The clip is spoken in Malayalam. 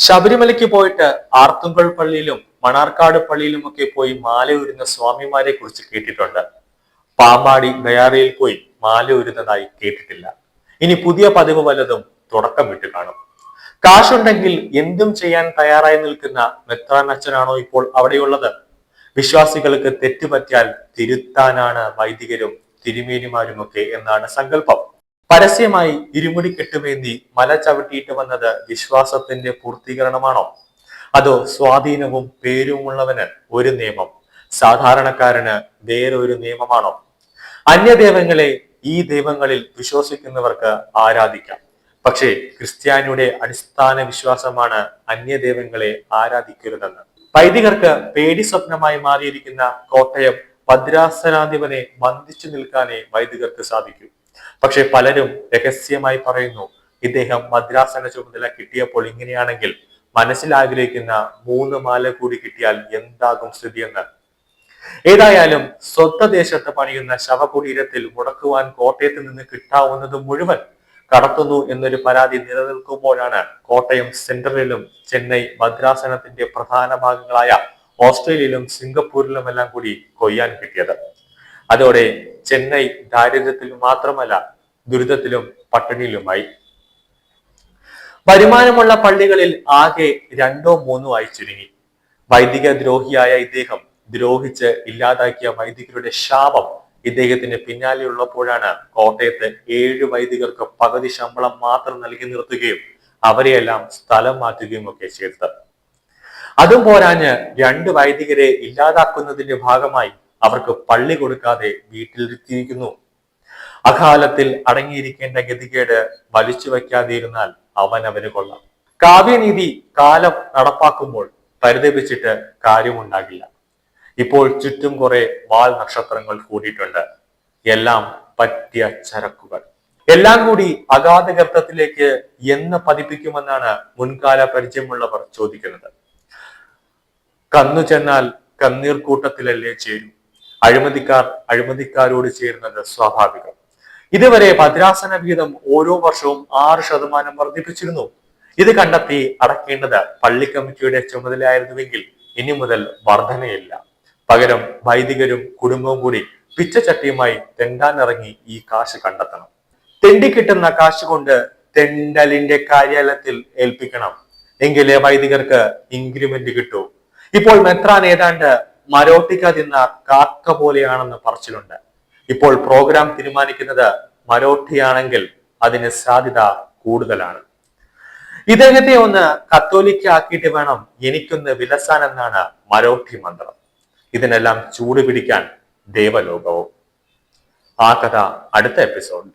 ശബരിമലയ്ക്ക് പോയിട്ട് ആർത്തുങ്കൽ പള്ളിയിലും മണാർക്കാട് പള്ളിയിലും ഒക്കെ പോയി മാല ഉരുന്ന സ്വാമിമാരെ കുറിച്ച് കേട്ടിട്ടുണ്ട്. പാമ്പാടി ഗയാറയിൽ പോയി മാല ഉരുന്നതായി കേട്ടിട്ടില്ല. ഇനി പുതിയ പതിവ് വല്ലതും തുടക്കം വിട്ട് കാണും. കാശുണ്ടെങ്കിൽ എന്തും ചെയ്യാൻ തയ്യാറായി നിൽക്കുന്ന മെത്രാൻ അച്ഛനാണോ ഇപ്പോൾ അവിടെയുള്ളത്? വിശ്വാസികൾക്ക് തെറ്റുപറ്റിയാൽ തിരുത്താനാണ് വൈദികരും തിരുമേനിമാരുമൊക്കെ എന്നാണ് സങ്കല്പം. പരസ്യമായി ഇരുമുടി കെട്ടുമേന്തി മല ചവിട്ടിയിട്ട് വന്നത് വിശ്വാസത്തിന്റെ പൂർത്തീകരണമാണോ? അതോ സ്വാധീനവും പേരുമുള്ളവന് ഒരു നിയമം, സാധാരണക്കാരന് വേറൊരു നിയമമാണോ? അന്യദൈവങ്ങളെ ഈ ദൈവങ്ങളിൽ വിശ്വസിക്കുന്നവർക്ക് ആരാധിക്കാം. പക്ഷേ ക്രിസ്ത്യാനിയുടെ അടിസ്ഥാന വിശ്വാസമാണ് അന്യദൈവങ്ങളെ ആരാധിക്കരുതെന്ന്. വൈദികർക്ക് പേടി സ്വപ്നമായി മാറിയിരിക്കുന്ന കോട്ടയം ഭദ്രാസനാധിപനെ വന്ദിച്ചു നിൽക്കാനേ വൈദികർക്ക് സാധിക്കൂ. പക്ഷെ പലരും രഹസ്യമായി പറയുന്നു, ഇദ്ദേഹം ഭദ്രാസന ചുമതല കിട്ടിയപ്പോൾ ഇങ്ങനെയാണെങ്കിൽ മനസ്സിൽ ആഗ്രഹിക്കുന്ന 3 മാല കൂടി കിട്ടിയാൽ എന്താകും സ്ഥിതിയെന്ന്. ഏതായാലും സ്വന്തദേശത്ത് പണിയുന്ന ശവകുടീരത്തിൽ മുടക്കുവാൻ കോട്ടയത്ത് നിന്ന് കിട്ടാവുന്നത് മുഴുവൻ കടത്തുന്നു എന്നൊരു പരാതി നിലനിൽക്കുമ്പോഴാണ് കോട്ടയം സെൻട്രലിലും ചെന്നൈ ഭദ്രാസനത്തിന്റെ പ്രധാന ഭാഗങ്ങളായ ഓസ്ട്രേലിയയിലും സിംഗപ്പൂരിലുമെല്ലാം കൂടി കൊയ്യാൻ കിട്ടിയത്. അതോടെ ചെന്നൈ ദാരിദ്ര്യത്തിലും മാത്രമല്ല ദുരിതത്തിലും പട്ടിണിയിലുമായി. വരുമാനമുള്ള പള്ളികളിൽ ആകെ 2ഓ 3ഓ ആയി ചുരുങ്ങി. വൈദിക ദ്രോഹിയായ ഇദ്ദേഹം ദ്രോഹിച്ച് ഇല്ലാതാക്കിയ വൈദികരുടെ ശാപം ഇദ്ദേഹത്തിന് പിന്നാലെയുള്ളപ്പോഴാണ് കോട്ടയത്ത് 7 വൈദികർക്ക് പകുതി ശമ്പളം മാത്രം നൽകി നിർത്തുകയും അവരെയെല്ലാം സ്ഥലം മാറ്റുകയും ഒക്കെ ചെയ്തത്. അതും പോരാഞ്ഞ് 2 വൈദികരെ ഇല്ലാതാക്കുന്നതിന്റെ ഭാഗമായി അവർക്ക് പള്ളി കൊടുക്കാതെ വീട്ടിലിരുത്തിയിരിക്കുന്നു. അകാലത്തിൽ അടങ്ങിയിരിക്കേണ്ട ഗതികേട് വലിച്ചു വയ്ക്കാതിരുന്നാൽ അവന് കൊള്ളാം. കാവ്യനീതി കാലം നടപ്പാക്കുമ്പോൾ പരിതപിച്ചിട്ട് കാര്യമുണ്ടാകില്ല. ഇപ്പോൾ ചുറ്റും കുറെ വാൽ നക്ഷത്രങ്ങൾ കൂടിയിട്ടുണ്ട്. എല്ലാം പറ്റിയ ചരക്കുകൾ. എല്ലാം കൂടി അഗാധഗർത്തത്തിലേക്ക് എന്ന് പതിപ്പിക്കുമെന്നാണ് മുൻകാല പരിചയമുള്ളവർ ചോദിക്കുന്നത്. കന്നു ചെന്നാൽ കണ്ണീർ കൂട്ടത്തിലല്ലേ ചേരൂ. അഴിമതിക്കാർ അഴിമതിക്കാരോട് ചേരുന്നത് സ്വാഭാവികം. ഇതുവരെ ഭദ്രാസന വീതം ഓരോ വർഷവും 6% വർദ്ധിപ്പിച്ചിരുന്നു. ഇത് കണ്ടെത്തി അടക്കേണ്ടത് പള്ളി കമ്മിറ്റിയുടെ ചുമതലയായിരുന്നുവെങ്കിൽ ഇനി മുതൽ വർധനയില്ല. പകരം വൈദികരും കുടുംബവും കൂടി പിച്ചച്ചട്ടിയുമായി തെണ്ടാനിറങ്ങി ഈ കാശ് കണ്ടെത്തണം. തെണ്ടി കിട്ടുന്ന കാശ് കൊണ്ട് തെണ്ടലിന്റെ കാര്യാലയത്തിൽ ഏൽപ്പിക്കണം. എങ്കിലേ വൈദികർക്ക് ഇൻക്രിമെന്റ് കിട്ടൂ. ഇപ്പോൾ മെത്രാൻ ഏതാണ്ട് മരോട്ടിക്ക തിന്ന കാക്ക പോലെയാണെന്ന് പറച്ചിലുണ്ട്. ഇപ്പോൾ പ്രോഗ്രാം തീരുമാനിക്കുന്നത് മരോട്ടിയാണെങ്കിൽ അതിന് സാധ്യത കൂടുതലാണ്. ഇദ്ദേഹത്തെ ഒന്ന് കത്തോലിക്ക ആക്കിയിട്ട് വേണം എനിക്കൊന്ന് വിലസാൻ എന്നാണ് മരോട്ടി മന്ത്രം. ഇതിനെല്ലാം ചൂട് പിടിക്കാൻ ദേവലോകവും. ആ കഥ അടുത്ത എപ്പിസോഡിൽ.